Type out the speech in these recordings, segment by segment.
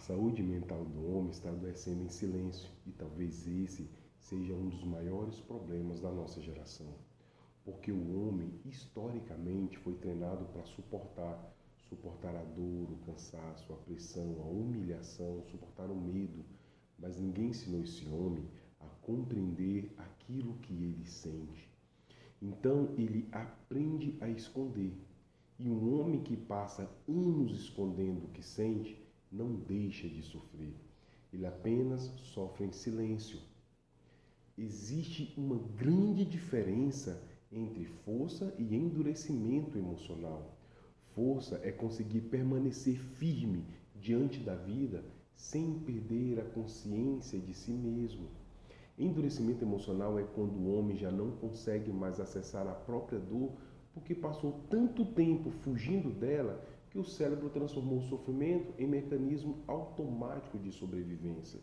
saúde mental do homem está adoecendo em silêncio e talvez esse seja um dos maiores problemas da nossa geração. Porque o homem, historicamente, foi treinado para suportar a dor, o cansaço, a pressão, a humilhação, suportar o medo. Mas ninguém ensinou esse homem a compreender aquilo que ele sente. Então ele aprende a esconder. E um homem que passa anos escondendo o que sente, não deixa de sofrer. Ele apenas sofre em silêncio. Existe uma grande diferença entre força e endurecimento emocional. Força é conseguir permanecer firme diante da vida sem perder a consciência de si mesmo. Endurecimento emocional é quando o homem já não consegue mais acessar a própria dor porque passou tanto tempo fugindo dela que o cérebro transformou o sofrimento em mecanismo automático de sobrevivência.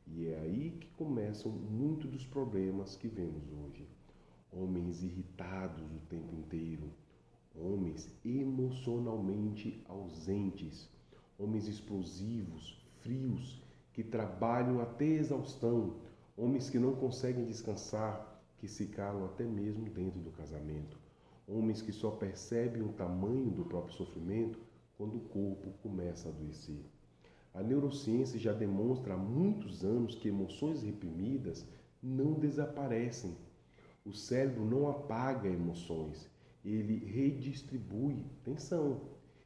E é aí que começam muitos dos problemas que vemos hoje. Homens irritados o tempo inteiro, homens emocionalmente ausentes, homens explosivos, frios, que trabalham até exaustão, homens que não conseguem descansar, que se calam até mesmo dentro do casamento, homens que só percebem o tamanho do próprio sofrimento quando o corpo começa a adoecer. A neurociência já demonstra há muitos anos que emoções reprimidas não desaparecem. O cérebro não apaga emoções, ele redistribui tensão.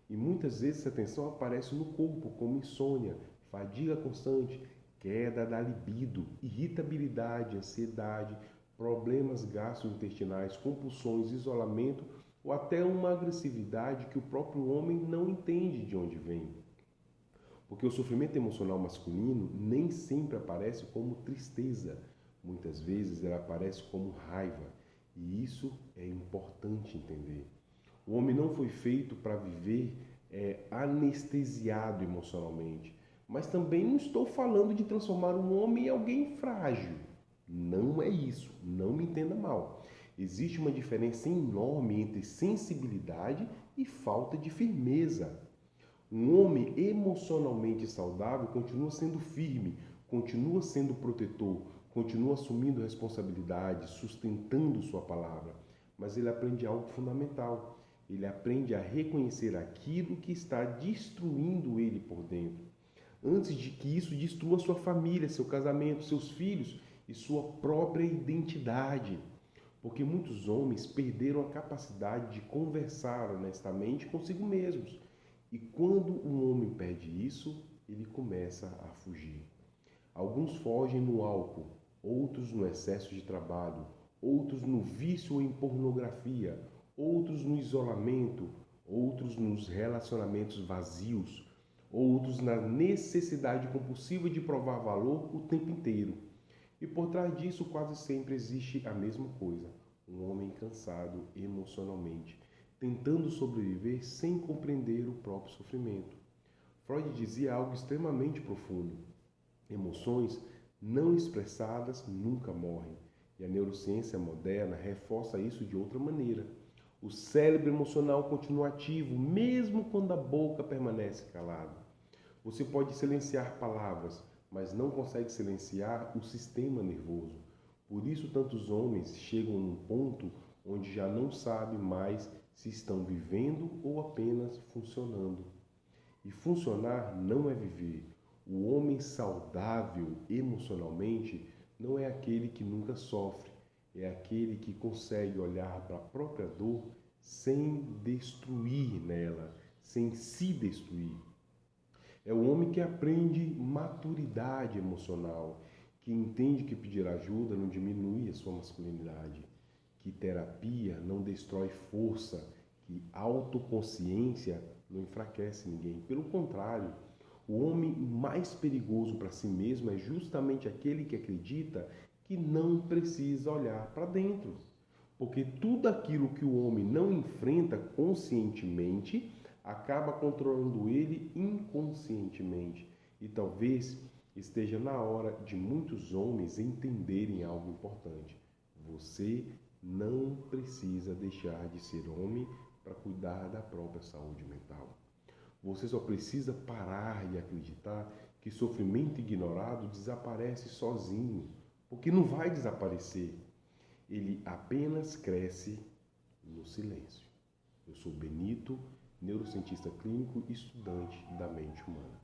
E muitas vezes essa tensão aparece no corpo, como insônia, fadiga constante, queda da libido, irritabilidade, ansiedade, problemas gastrointestinais, compulsões, isolamento ou até uma agressividade que o próprio homem não entende de onde vem. Porque o sofrimento emocional masculino nem sempre aparece como tristeza. Muitas vezes ela aparece como raiva. E isso é importante entender. O homem não foi feito para viver anestesiado emocionalmente. Mas também não estou falando de transformar um homem em alguém frágil. Não é isso. Não me entenda mal. Existe uma diferença enorme entre sensibilidade e falta de firmeza. Um homem emocionalmente saudável continua sendo firme, continua sendo protetor, continua assumindo responsabilidade, sustentando sua palavra. Mas ele aprende algo fundamental. Ele aprende a reconhecer aquilo que está destruindo ele por dentro. Antes de que isso destrua sua família, seu casamento, seus filhos e sua própria identidade. Porque muitos homens perderam a capacidade de conversar honestamente consigo mesmos. E quando um homem perde isso, ele começa a fugir. Alguns fogem no álcool, outros no excesso de trabalho, outros no vício em pornografia, outros no isolamento, outros nos relacionamentos vazios, outros na necessidade compulsiva de provar valor o tempo inteiro. E por trás disso quase sempre existe a mesma coisa, um homem cansado emocionalmente, tentando sobreviver sem compreender o próprio sofrimento. Freud dizia algo extremamente profundo. Emoções não expressadas nunca morrem. E a neurociência moderna reforça isso de outra maneira. O cérebro emocional continua ativo, mesmo quando a boca permanece calada. Você pode silenciar palavras, mas não consegue silenciar o sistema nervoso. Por isso tantos homens chegam num ponto onde já não sabem mais se estão vivendo ou apenas funcionando. E funcionar não é viver. O homem saudável emocionalmente não é aquele que nunca sofre, é aquele que consegue olhar para a própria dor sem destruir nela, sem se destruir. É o homem que aprende maturidade emocional, que entende que pedir ajuda não diminui a sua masculinidade, que terapia não destrói força, que autoconsciência não enfraquece ninguém. Pelo contrário, o homem mais perigoso para si mesmo é justamente aquele que acredita que não precisa olhar para dentro. Porque tudo aquilo que o homem não enfrenta conscientemente acaba controlando ele inconscientemente. E talvez esteja na hora de muitos homens entenderem algo importante. Você não precisa deixar de ser homem para cuidar da própria saúde mental. Você só precisa parar de acreditar que sofrimento ignorado desaparece sozinho, porque não vai desaparecer. Ele apenas cresce no silêncio. Eu sou Benito, neurocientista clínico e estudante da mente humana.